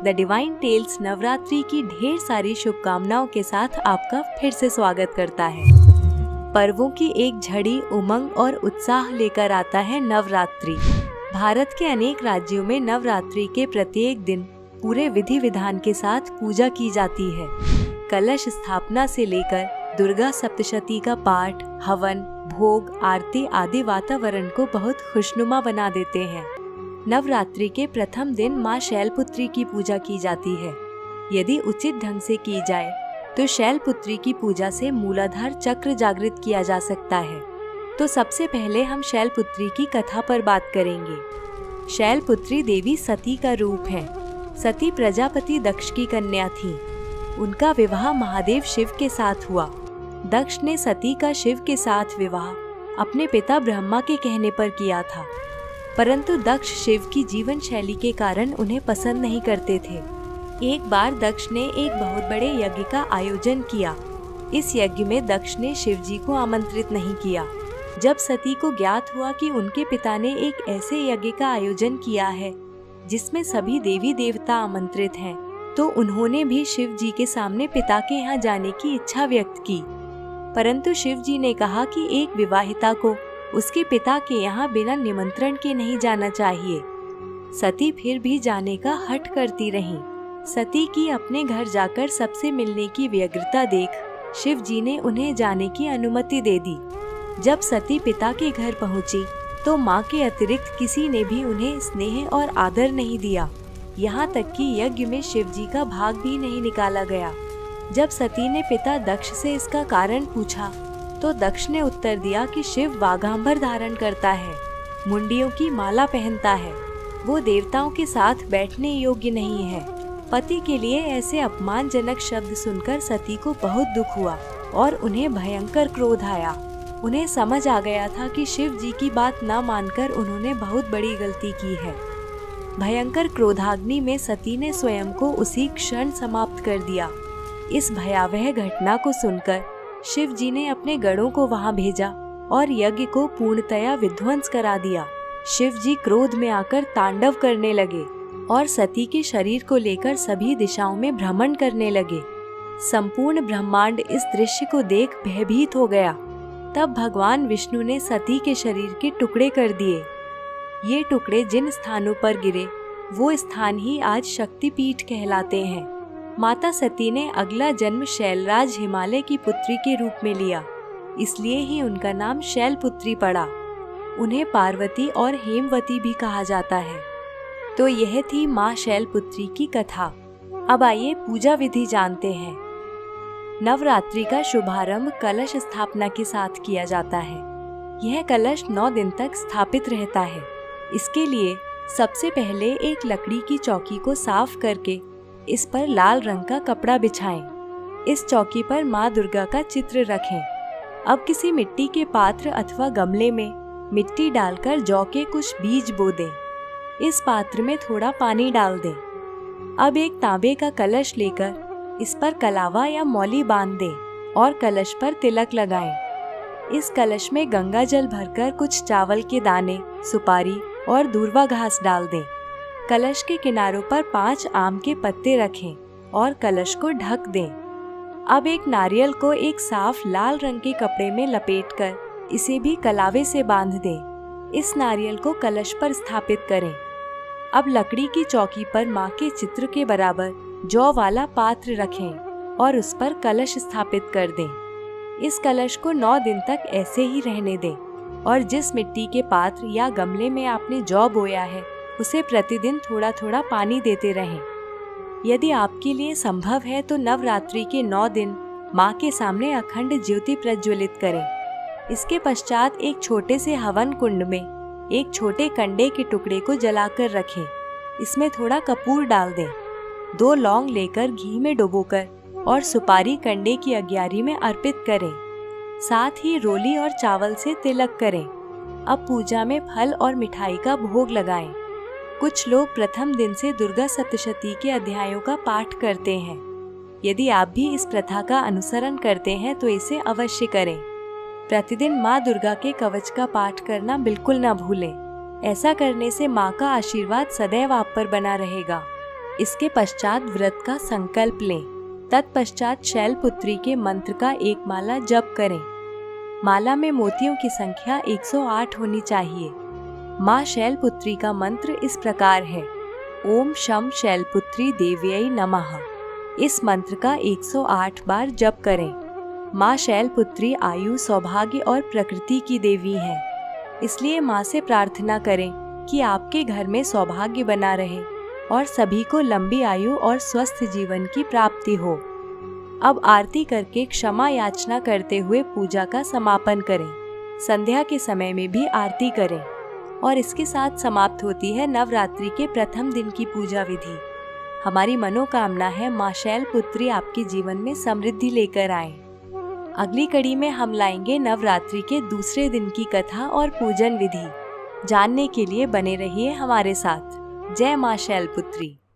The divine tales Navratri की ढेर सारी शुभकामनाओं के साथ आपका फिर से स्वागत करता है। पर्वों की एक झड़ी उमंग और उत्साह लेकर आता है नवरात्रि। भारत के अनेक राज्यों में नवरात्रि के प्रत्येक दिन पूरे विधि विधान के साथ पूजा की जाती है। कलश स्थापना से लेकर दुर्गा सप्तशती का पाठ, हवन, भोग, आरती आदि वातावरण को बहुत खुशनुमा बना देते हैं। नवरात्रि के प्रथम दिन माँ शैलपुत्री की पूजा की जाती है। यदि उचित ढंग से की जाए तो शैलपुत्री की पूजा से मूलाधार चक्र जागृत किया जा सकता है। तो सबसे पहले हम शैलपुत्री की कथा पर बात करेंगे। शैलपुत्री देवी सती का रूप है। सती प्रजापति दक्ष की कन्या थी। उनका विवाह महादेव शिव के साथ हुआ। दक्ष ने सती का शिव के साथ विवाह अपने पिता ब्रह्मा के कहने पर किया था, परंतु दक्ष शिव की जीवन शैली के कारण उन्हें पसंद नहीं करते थे। एक बार दक्ष ने एक बहुत बड़े यज्ञ का आयोजन किया। इस यज्ञ में दक्ष ने शिव जी को आमंत्रित नहीं किया। जब सती को ज्ञात हुआ कि उनके पिता ने एक ऐसे यज्ञ का आयोजन किया है जिसमें सभी देवी देवता आमंत्रित हैं, तो उन्होंने भी शिव जी के सामने पिता के यहाँ जाने की इच्छा व्यक्त की। परंतु शिव जी ने कहा कि एक विवाहिता को उसके पिता के यहाँ बिना निमंत्रण के नहीं जाना चाहिए। सती फिर भी जाने का हठ करती रही। सती की अपने घर जाकर सबसे मिलने की व्यग्रता देख शिव जी ने उन्हें जाने की अनुमति दे दी। जब सती पिता के घर पहुंची तो माँ के अतिरिक्त किसी ने भी उन्हें स्नेह और आदर नहीं दिया। यहाँ तक कि यज्ञ में शिव जी का भाग भी नहीं निकाला गया। जब सती ने पिता दक्ष से इसका कारण पूछा तो दक्ष ने उत्तर दिया कि शिव वाघांबर धारण करता है, मुंडियों की माला पहनता है, वो देवताओं के साथ बैठने योग्य नहीं है। पति के लिए ऐसे अपमानजनक शब्द सुनकर सती को बहुत दुख हुआ और उन्हें भयंकर क्रोध आया। उन्हें समझ आ गया था कि शिव जी की बात न मानकर उन्होंने बहुत बड़ी गलती की है। भयंकर क्रोधाग्नि में सती ने स्वयं को उसी क्षण समाप्त कर दिया। इस भयावह घटना को सुनकर शिव जी ने अपने गणों को वहां भेजा और यज्ञ को पूर्णतया विध्वंस करा दिया। शिव जी क्रोध में आकर तांडव करने लगे और सती के शरीर को लेकर सभी दिशाओं में भ्रमण करने लगे। संपूर्ण ब्रह्मांड इस दृश्य को देख भयभीत हो गया। तब भगवान विष्णु ने सती के शरीर के टुकड़े कर दिए। ये टुकड़े जिन स्थानों पर गिरे वो स्थान ही आज शक्तिपीठ कहलाते हैं। माता सती ने अगला जन्म शैलराज हिमालय की पुत्री के रूप में लिया, इसलिए ही उनका नाम शैलपुत्री पड़ा। उन्हें पार्वती और हेमवती भी कहा जाता है। तो यह थी माँ शैलपुत्री की कथा। अब आइए पूजा विधि जानते हैं। नवरात्रि का शुभारंभ कलश स्थापना के साथ किया जाता है। यह कलश 9 दिन तक स्थापित रहता है। इसके लिए सबसे पहले एक लकड़ी की चौकी को साफ करके इस पर लाल रंग का कपड़ा बिछाएं। इस चौकी पर माँ दुर्गा का चित्र रखें। अब किसी मिट्टी के पात्र अथवा गमले में मिट्टी डालकर जौ के कुछ बीज बो दें। इस पात्र में थोड़ा पानी डाल दें। अब एक तांबे का कलश लेकर इस पर कलावा या मौली बांध दें और कलश पर तिलक लगाएं। इस कलश में गंगा जल भरकर कुछ चावल के दाने, सुपारी और दूर्वा घास डाल दें। कलश के किनारों पर 5 आम के पत्ते रखें और कलश को ढक दें। अब एक नारियल को एक साफ लाल रंग के कपड़े में लपेटकर इसे भी कलावे से बांध दें। इस नारियल को कलश पर स्थापित करें। अब लकड़ी की चौकी पर माँ के चित्र के बराबर जौ वाला पात्र रखें और उस पर कलश स्थापित कर दें। इस कलश को 9 दिन तक ऐसे ही रहने दें और जिस मिट्टी के पात्र या गमले में आपने जौ बोया है उसे प्रतिदिन थोड़ा थोड़ा पानी देते रहें। यदि आपके लिए संभव है तो नवरात्रि के 9 दिन माँ के सामने अखंड ज्योति प्रज्वलित करें। इसके पश्चात एक छोटे से हवन कुंड में एक छोटे कंडे के टुकड़े को जलाकर रखें। इसमें थोड़ा कपूर डाल दें। 2 लौंग लेकर घी में डुबोकर और सुपारी कंडे की अग्यारी में अर्पित करें। साथ ही रोली और चावल से तिलक करें। अब पूजा में फल और मिठाई का भोग लगाएं। कुछ लोग प्रथम दिन से दुर्गा सप्तशती के अध्यायों का पाठ करते हैं। यदि आप भी इस प्रथा का अनुसरण करते हैं तो इसे अवश्य करें। प्रतिदिन माँ दुर्गा के कवच का पाठ करना बिल्कुल न भूलें। ऐसा करने से माँ का आशीर्वाद सदैव आप पर बना रहेगा। इसके पश्चात व्रत का संकल्प लें। तत्पश्चात शैलपुत्री के मंत्र का एक माला जप करें। माला में मोतियों की संख्या 108 होनी चाहिए। माँ शैलपुत्री का मंत्र इस प्रकार है, ओम शम शैलपुत्री देव्यै नमः। इस मंत्र का 108 बार जप करें। माँ शैलपुत्री आयु, सौभाग्य और प्रकृति की देवी हैं। इसलिए माँ से प्रार्थना करें कि आपके घर में सौभाग्य बना रहे और सभी को लंबी आयु और स्वस्थ जीवन की प्राप्ति हो। अब आरती करके क्षमा याचना करते हुए पूजा का समापन करें। संध्या के समय में भी आरती करें और इसके साथ समाप्त होती है नवरात्रि के प्रथम दिन की पूजा विधि। हमारी मनोकामना है माँ शैलपुत्री आपके जीवन में समृद्धि लेकर आए। अगली कड़ी में हम लाएंगे नवरात्रि के दूसरे दिन की कथा और पूजन विधि। जानने के लिए बने रहिए हमारे साथ। जय माँ शैलपुत्री।